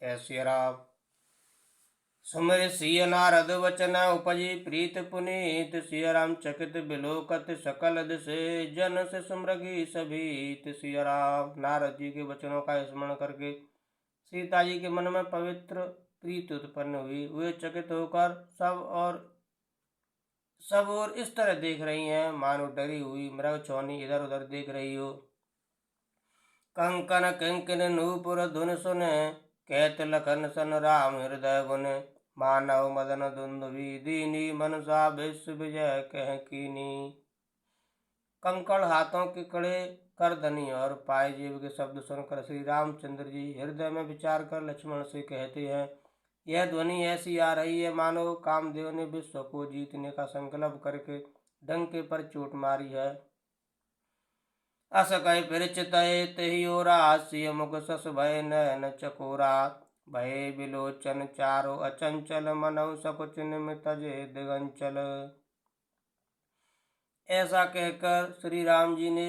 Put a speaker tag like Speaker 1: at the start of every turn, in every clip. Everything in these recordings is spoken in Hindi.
Speaker 1: जय सिया राम। सुमिर सिय नारद वचन उपजी प्रीत पुनीत। सिया राम चकित बिलोकत सकल दिशे जन से सुमरगी सभीत। सिया राम। नारद जी के वचनों का स्मरण करके सीता जी के मन में पवित्र प्रीति उत्पन्न हुई। वे चकित होकर सब और इस तरह देख रही हैं मानो डरी हुई मृग छौनी इधर उधर देख रही हो। कंकन किंकिन नूपुर धुन सुन कहत लखन सन राम हृदय गुन। मानव मदन दुंदुभी दीनी मनसा विश्व विजय कह कीनी। कंकड़ हाथों के कड़े करधनी और पाए जीव के शब्द सुनकर श्री रामचंद्र जी हृदय में विचार कर लक्ष्मण से कहते हैं, यह ध्वनि ऐसी आ रही है मानो कामदेव ने विश्व को जीतने का संकल्प करके डंके पर चोट मारी है। अस कह फिर चितय तेहि ओरा सिय मुख सस भय नयन चकोरा। भय बिलोचन चारो अचंचल मनौ सकुच निम तजे दिगंचल। ऐसा कहकर श्री राम जी ने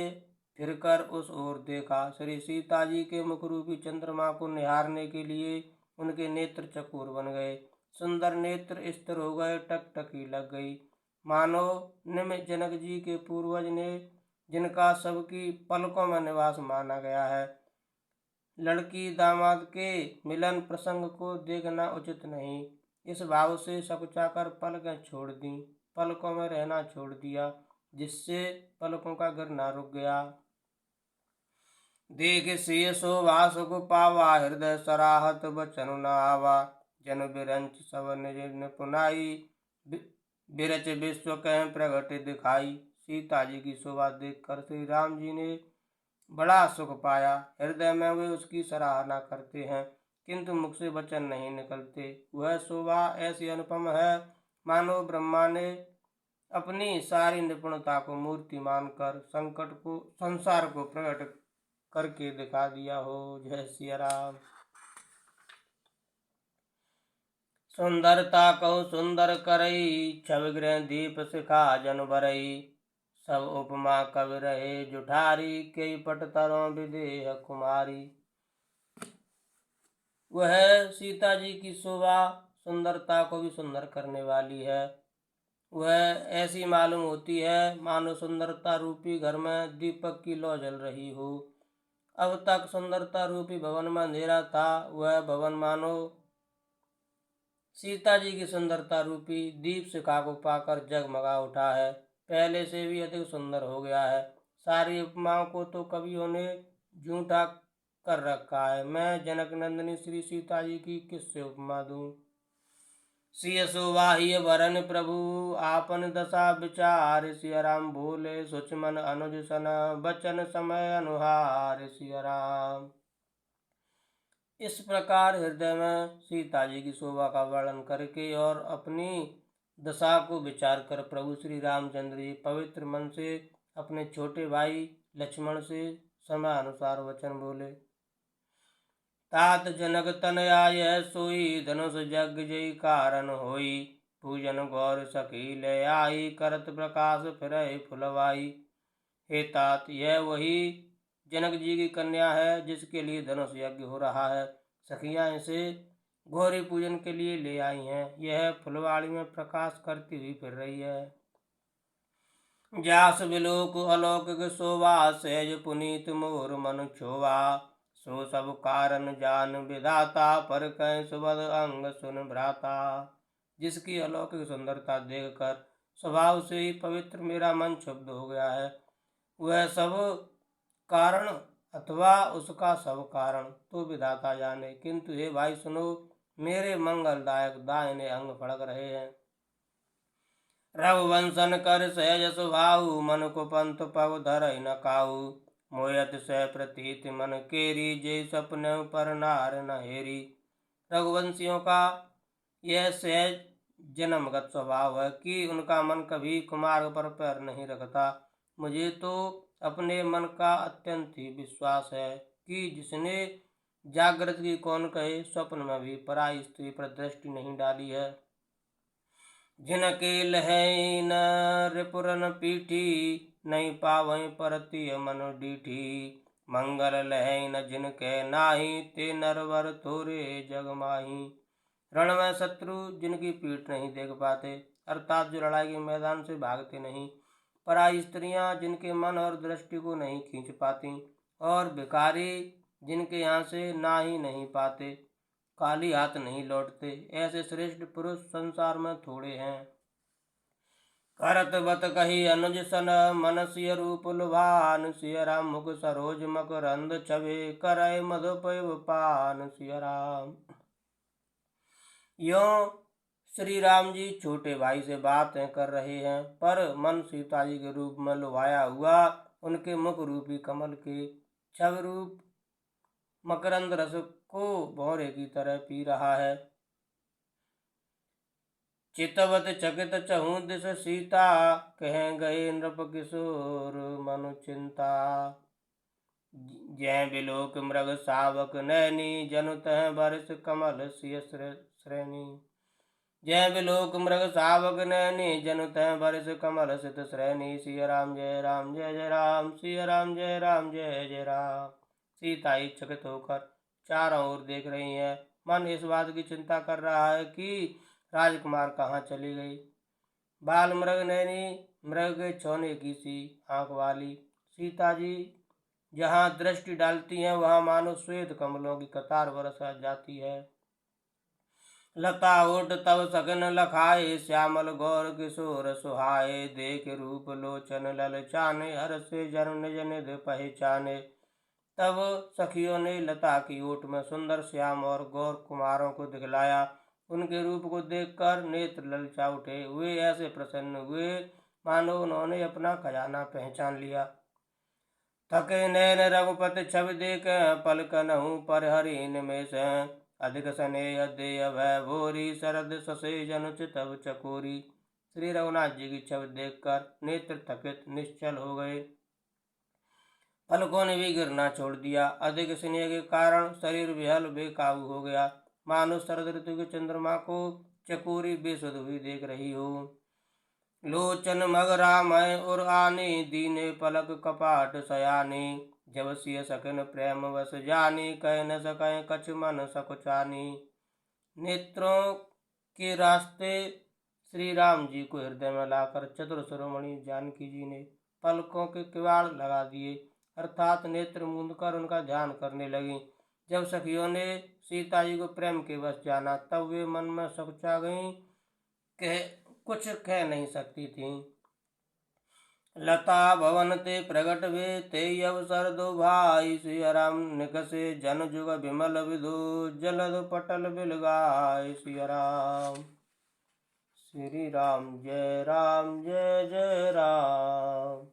Speaker 1: फिरकर उस ओर देखा। श्री सीता जी के मुख रूपी चंद्रमा को निहारने के लिए उनके नेत्र चकोर बन गए। सुंदर नेत्र स्थिर हो गए, टकटकी लग गई। मानो निम जनक जी के पूर्वज ने जिनका सबकी पलकों में निवास माना गया है। लड़की दामाद के मिलन प्रसंग को देखना उचित नहीं, इस भाव से सकुचाकर पलकें छोड़ दी, पलकों में रहना छोड़ दिया, जिससे पलकों का गिरना रुक गया। देख सिय शोभा सुख पावा हृदय सराहत बचन न आवा। जन बिरंच सब निज निपुनाई बिरच विश्व कह प्रगट दिखाई। सीता जी की शोभा देखकर श्री राम जी ने बड़ा सुख पाया। हृदय में वे उसकी सराहना करते हैं किंतु मुख से वचन नहीं निकलते। वह शोभा ऐसी अनुपम है मानो ब्रह्मा ने अपनी सारी निपुणता को मूर्ति मानकर संसार को प्रकट करके दिखा दिया हो। जय सिया राम। सुंदरता कहो सुंदर करई छवि गृह दीप शिखा जन भरई। सब उपमा कवि रहे जुठारी कई पट तरों विदेह कुमारी। वह सीता जी की शोभा सुंदरता को भी सुंदर करने वाली है। वह ऐसी मालूम होती है मानो सुंदरता रूपी घर में दीपक की लौ जल रही हो। अब तक सुंदरता रूपी भवन में अंधेरा था, वह भवन मानो सीता जी की सुंदरता रूपी दीप शिखा को पाकर जगमगा उठा है, पहले से भी अधिक सुंदर हो गया है। सारी उपमाओं को तो कवियों ने झूठा कर रखा है, मैं जनक नंदिनी श्री सीता जी की किससे उपमा दूं। सिय शोभाहिय वरन प्रभु आपन दशा विचार। सिया राम बोले सुचमन अनुज सन बचन समय अनुहार। सिया राम। इस प्रकार हृदय में सीता जी की शोभा का वर्णन करके और अपनी दशा को विचार कर प्रभु श्री रामचंद्र जी पवित्र मन से अपने छोटे भाई लक्ष्मण से समय अनुसार वचन बोले। तात जनक तनया यह सोई धनुष जग जय कारण होई। पूजन गौर सखी ले आई करत प्रकाश फिरय फुलवाई। हे तात, यह वही जनक जी की कन्या है जिसके लिए धनुष यज्ञ हो रहा है। सखियां इसे गौरी पूजन के लिए ले आई हैं। यह फुलवाड़ी में प्रकाश करती हुई फिर रही है। जास बिलोक अलौकिक शोभा सहज पुनीत मोर मन क्षोभा। सो सब कारण जान विधाता पर कह सुबद अंग सुन भ्राता। जिसकी अलौकिक सुंदरता देखकर स्वभाव से ही पवित्र मेरा मन क्षुब्ध हो गया है। वह सब कारण अथवा उसका सब कारण तो विधाता जाने, किंतु हे भाई सुनो, मेरे मंगलदायक दाहिने अंग फड़क रहे हैं। रघुवंशन कर सहज स्वभाव मन को पंथ पग धर न काऊ। मोयत सह प्रतीत मन केरी जय सपने पर नार न हेरी। रघुवंशियों का यह सहज जन्मगत स्वभाव है कि उनका मन कभी कुमार्ग पर पैर नहीं रखता। मुझे तो अपने मन का अत्यंत ही विश्वास है कि जिसने जागृत की कौन कहे स्वप्न में भी पराई स्त्री पर दृष्टि नहीं डाली है। जिनके लहै न रिपुरन पीठी नहीं पावै परतिय मन डीठी। मंगल लहै न जिनके नाही, ते नरवर तोरे जग माही। रण में शत्रु जिनकी पीठ नहीं देख पाते, अर्थात जो लड़ाई के मैदान से भागते नहीं, पराई स्त्रियां जिनके मन और दृष्टि को नहीं खींच पाती, और भिखारी जिनके यहाँ से ना ही नहीं पाते, खाली हाथ नहीं लौटते, ऐसे श्रेष्ठ पुरुष संसार में थोड़े हैं। करत बत कही अनुज सन, मन सिय रूप लुभान, सिय राम मुख सरोज मकरंद छवि, करय मधुपैव पान सिय राम। यों श्री राम जी छोटे भाई से बातें कर रहे हैं, पर मन सीता जी के रूप में लुभाया हुआ उनके मुख रूपी कमल के छवि रूप मकरंद रस को भौरे की तरह पी रहा है। चितवत चकित चहु दिस सीता, कह गए नृप किशोर मनु चिंता। जय बिलोक मृग सावक नैनी, जनु तह बरस कमल सिय श्रेणी। जय बिलोक मृग सावक नैनी, जनु तह बरस कमल सित श्रेणी। सिय राम जय राम जय जय राम, सिय राम जय राम जय जय राम। सीता ही चकित होकर चारों ओर देख रही है। मन इस बात की चिंता कर रहा है कि राजकुमार कहाँ चली गई। बाल मृग नैनी, मृग के छौने की सी आंख वाली सीता जी जहाँ दृष्टि डालती हैं, वहाँ मानो श्वेत कमलों की कतार बरस जाती है। लता ओट तब सघन लखाए, श्यामल गौर किशोर सुहाए। देख रूप लोचन ललचाने, हर से जन निज निध पहचाने। तब सखियों ने लता की ओट में सुंदर श्याम और गौर कुमारों को दिखलाया। उनके रूप को देखकर नेत्र ललचा उठे। वे ऐसे प्रसन्न हुए मानो उन्होंने अपना खजाना पहचान लिया। थके नैन रघुपति छवि देख, पलकनहु पर हरि निमेष। अधिक स्नेह देय भय भोरी, शरद ससे जनु चितव चकोरी। श्री रघुनाथ जी की छवि देखकर नेत्र थकित निश्चल हो गए। पलकों ने भी गिरना छोड़ दिया। अधिक स्नेह के कारण शरीर विहल बेकाबू हो गया, मानो शरद ऋतु के चंद्रमा को चकोरी बेसुध हुई देख रही हो। लोचन मगरामय और आने, दीने पलक कपाट सयानी। जब सिय सकिन प्रेम वस जानी, कह न सकें कछ मन सकुचानी। नेत्रों के रास्ते श्री राम जी को हृदय में लाकर चतुर शिरोमणि जानकी जी ने पलकों के किवाड़ लगा दिए, अर्थात नेत्र मूंद कर उनका ध्यान करने लगी। जब सखियों ने सीता जी को प्रेम के वश जाना, तब वे मन में सकुचा गईं, कुछ कह नहीं सकती थीं। लता भवन ते प्रगट वे, ते अवसर दो भाई। सिय राम निकसे जन जुग विमल विधु, जलद पटल बिलगाय सिय राम। श्री राम जय जय राम।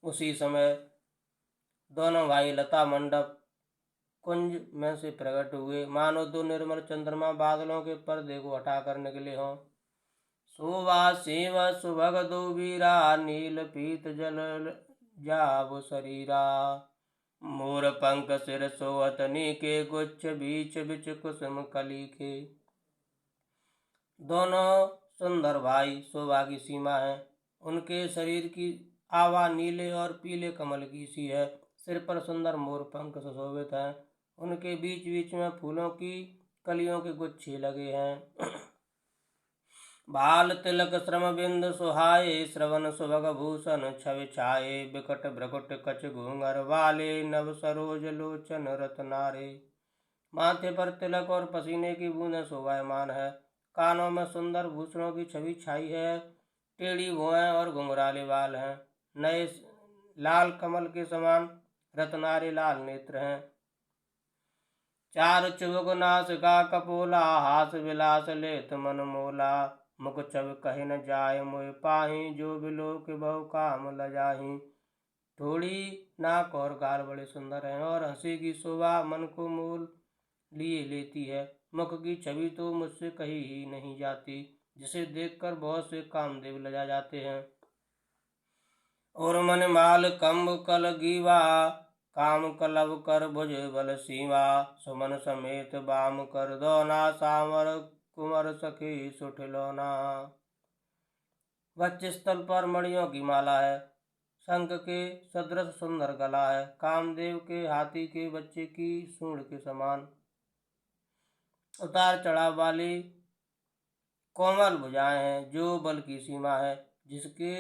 Speaker 1: उसी समय दोनों भाई लता मंडप कुंज में से प्रकट हुए, मानो दो निर्मल चंद्रमा बादलों के पर्दे को हटाकर निकले हों। शोभा सेव सुभग दो वीरा, नील पीत जल जाव शरीरा। मोर पंख सिर सोहत नीके, गुच्छ बीच बिच कुसुम कली के। दोनों सुंदर भाई शोभा की सीमा है। उनके शरीर की आभा नीले और पीले कमल की सी है। सिर पर सुंदर मोर पंख सुशोभित हैं। उनके बीच बीच में फूलों की कलियों के गुच्छे लगे हैं। बाल तिलक श्रम बिंद सुहाए, श्रवण सुभग भूषण छवि छाए। बिकट भ्रकुट कच घूंघर वाले, नव सरोज लोचन रत्नारे। माथे पर तिलक और पसीने की बूंदें शोभायमान है। कानों में सुंदर भूषणों की छवि छाई है। टेढ़ी भुएं और घुंघराले बाल हैं। नए लाल कमल के समान रत्नारे लाल नेत्र हैं। चार चुबक नासिका कपोला, हास विलास लेत मन मोला। मुख छवि कहि न जाय मोहि पाहि, जो बिलोक बहु काम लजाहि। थोड़ी नाक और गाल बड़े सुंदर हैं, और हंसी की शोभा मन को मोल लिए लेती है। मुख की छवि तो मुझसे कही ही नहीं जाती, जिसे देखकर बहुत से कामदेव लजा जाते हैं। और मन माल कंब कल गीवा, काम कलब कर भुज बल सीवा। सुमन समेत बाम कर दोना, सामर कुमर सखी सुठ लोना। वक्षस्थल पर मणियों की माला है। शंख के सदृश सुंदर गला है। कामदेव के हाथी के बच्चे की सूंड के समान उतार चढ़ाव वाली कोमल भुजाएं हैं, जो बल की सीमा है। जिसके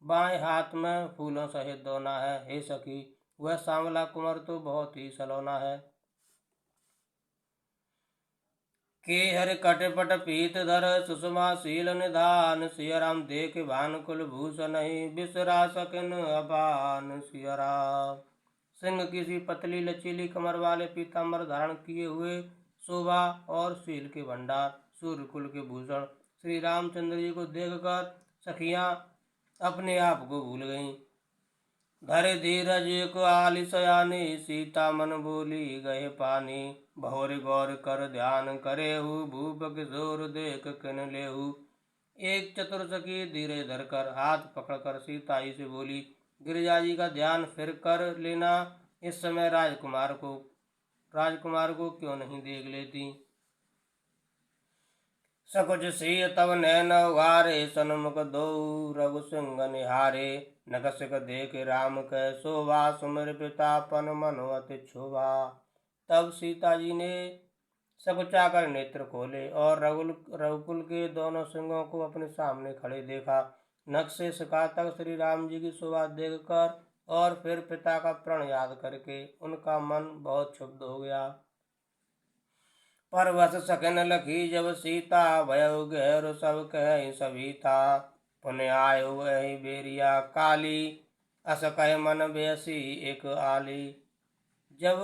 Speaker 1: बाएं हाथ में फूलों सहित दोना है। हे सखी, वह सांवला कुंवर तो बहुत ही सलोना है। के हर कटपट पीत धर सुषमा शील निधान। सिया राम देख भानुकुल भूषण ही बिसरा सकिन अपान। सिया राम सिंह किसी पतली लचीली कमर वाले पीताम्बर धारण किए हुए शोभा और शील के भंडार, सूर्यकुल के भूषण श्री रामचंद्र जी को देखकर सखियां अपने आप को भूल गईं। धरे धीरज एक आली सयानी, सीता मन बोली गए पानी। भौर गौर कर ध्यान करेहु, भूप किशोर देख किन लेहु। एक चतुर सखी धीरे धरकर हाथ पकड़कर सीता जी से बोली, गिरिजा जी का ध्यान फिर कर लेना। इस समय राजकुमार को क्यों नहीं देख लेती। सकुच सिय तब नैन उघारे, सन्मुख दो रघु सिंह निहारे। नकसिक देख राम कै शोभा, सुमिर पितापन मन अति क्षोभा। तब सीता जी ने सकुचाकर नेत्र खोले और रघुकुल के दोनों सिंहों को अपने सामने खड़े देखा। नख से सिखा तक श्री राम जी की शोभा देखकर और फिर पिता का प्रण याद करके उनका मन बहुत क्षुब्ध हो गया। परवश सकिन लखी जब सीता, भयउ गहर सब कह सभी था। पुण्य आयु वही बेरिया काली, अस कह मन बेसी एक आली। जब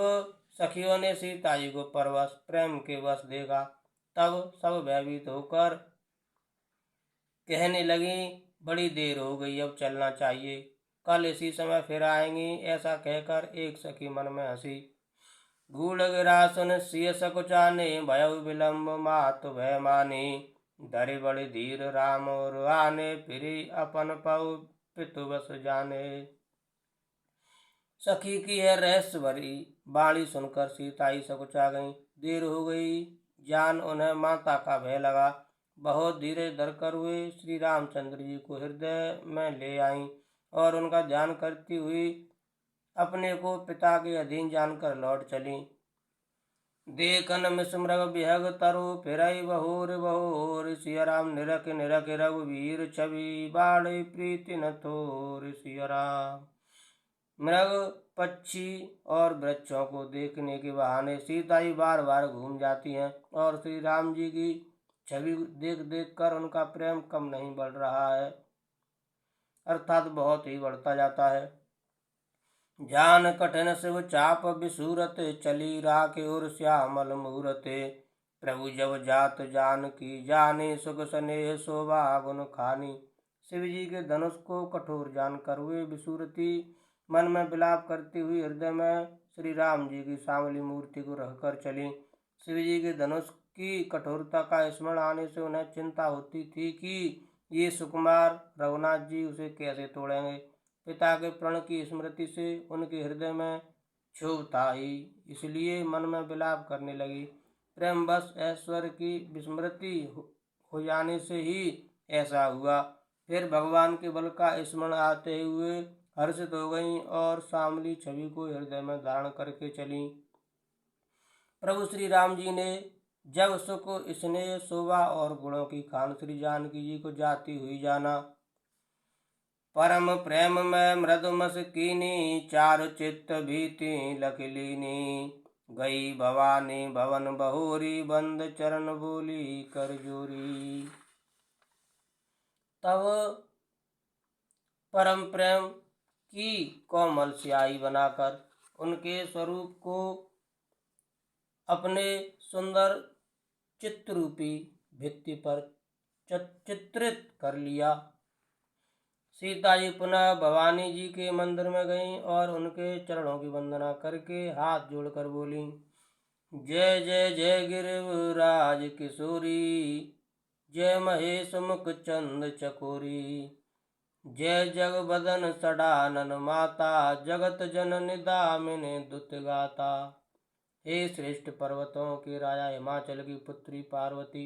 Speaker 1: सखियों ने सीता जी को परवश प्रेम के वश देखा, तब सब भयभीत होकर कहने लगी, बड़ी देर हो गई, अब चलना चाहिए, कल इसी समय फिर आएंगी। ऐसा कहकर एक सखी मन में हंसी। गूढ़ गिरा सुन सिय सकुचाने, भयउ विलम्ब मातु भय मानी। धरि बड़ि धीर राम और आने, फिरी अपन पउ पितु बस जाने। सखी की है रहस्य भरी बाणी सुनकर सीता ही सकुचा गई। देर हो गई जान उन्हें माता का भय लगा। बहुत धीरे धरकर वे श्री रामचंद्र जी को हृदय में ले आईं और उनका ध्यान करती हुई अपने को पिता के अधीन जानकर लौट चली। देखन मिसमृग बिहग तरु, फिरई बहोर बहोर। सिया राम निरख निरख रघुवीर छवि, बाढ़ प्रीति न थोर। सिया राम मृग पक्षी और वृक्षों को देखने के बहाने सीता जी बार बार घूम जाती हैं और श्री राम जी की छवि देख देख कर उनका प्रेम कम नहीं बढ़ रहा है, अर्थात बहुत ही बढ़ता जाता है। जान कठिन शिव चाप बिसूरत, चली राखे और श्यामल मूरत। प्रभु जब जात जान की जाने, सुख स्नेह शोभा गुण खानी। शिव जी के धनुष को कठोर जानकर हुए विसूरती मन में विलाप करती हुई हृदय में श्री राम जी की सांवली मूर्ति को रखकर चली। शिव जी के धनुष की कठोरता का स्मरण आने से उन्हें चिंता होती थी कि ये सुकुमार रघुनाथ जी उसे कैसे तोड़ेंगे। पिता के प्रण की स्मृति से उनके हृदय में क्षोभ था ही, इसलिए मन में विलाप करने लगी। प्रेम बस ऐश्वर्य की विस्मृति हो जाने से ही ऐसा हुआ। फिर भगवान के बल का स्मरण आते हुए हर्षित हो गईं और श्यामली छवि को हृदय में धारण करके चली। प्रभु श्री राम जी ने जब सुख स्नेह शोभा और गुणों की खान श्री जानकी जी को जाती हुई जाना, परम प्रेम में मृदु मस्कीनी, चारु चित्त भीति लखलीनी। गई भवानी भवन बहोरी, बंद चरण बोली कर जोरी। तब परम प्रेम की कोमल स्याही बनाकर उनके स्वरूप को अपने सुंदर चित्ररूपी भित्ति पर चित्रित कर लिया। सीता जी पुनः भवानी जी के मंदिर में गईं और उनके चरणों की वंदना करके हाथ जोड़कर बोली, जय जय जय गिरिराज किशोरी, जय महेश मुख चंद चकोरी। जय जग बदन सडानन माता, जगत जननी दामिनी दुत गाता। हे श्रेष्ठ पर्वतों के राजा हिमाचल की पुत्री पार्वती,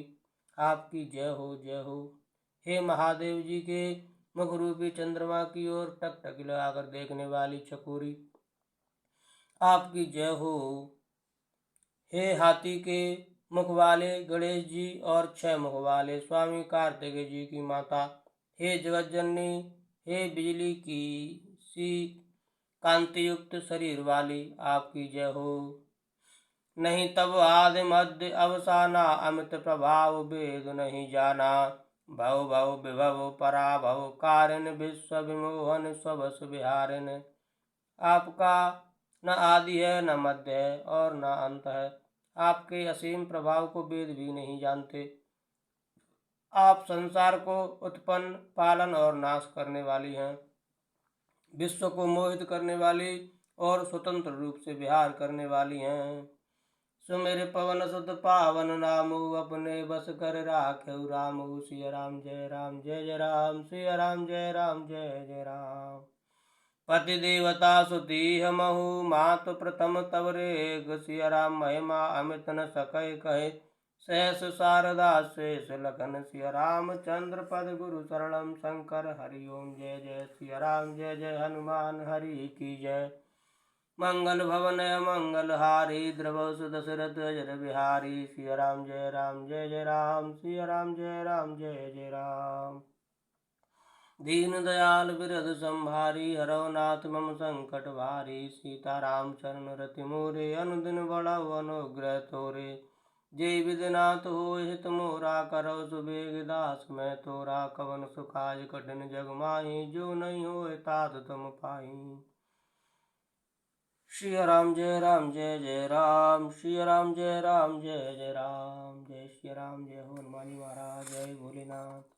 Speaker 1: आपकी जय हो जय हो। हे महादेव जी के मुख रूपी चंद्रमा की ओर टकटकी लगाकर देखने वाली चकोरी, आपकी जय हो। हे हाथी के मुख वाले गणेश जी और 6 मुख वाले स्वामी कार्तिकेय जी की माता, हे जगत जननी, हे बिजली की सी कांति युक्त शरीर वाली, आपकी जय हो। नहीं तब आदि मध्य अवसाना, अमित प्रभाव वेद नहीं जाना। भव भव विभव पराभव कारिण, विश्व विमोहन स्वबस विहारिण। आपका न आदि है, न मध्य है और न अंत है। आपके असीम प्रभाव को वेद भी नहीं जानते। आप संसार को उत्पन्न, पालन और नाश करने वाली हैं। विश्व को मोहित करने वाली और स्वतंत्र रूप से विहार करने वाली हैं। सुमेर पवन सुत पावन नामो, अपने बस कर राखेउ रामो। सिया राम जय राम जय जय राम, सिया राम जय राम जय जय राम। पति देवता सुती हमहु, मात प्रथम तव रेग। सिया राम महिमा अमित न सकै कहे, सहस शारदा शेष लखन। सिया रामचंद्र पद गुरु शरणम शंकर हरि ओम। जय जय सिया राम जय जय हनुमान हरि की जय। मंगल भवन मंगल हारी, द्रवौ सुदशरथ अजर बिहारी। सिया राम जय राम जय जय राम, सिया राम जय राम जय जय राम। दीन दयाल बिरद संभारी, हरौ नाथ मम संकट भारी। सीताराम चरण रति मोरे, अनुदिन बढ़ाओ अनुग्रह तोरे। जय विद्यनाथ हो हित मोरा, करौ सुबेग दास मैं तोरा। कवन सुखाय कठिन जग माही, जो नहीं होए तात तुम पाही। श्री राम जय राम जय जय राम, श्री राम जय राम जय जय राम। जय श्री राम, जय हो हनुमान जी महाराज, जय भोलेनाथ।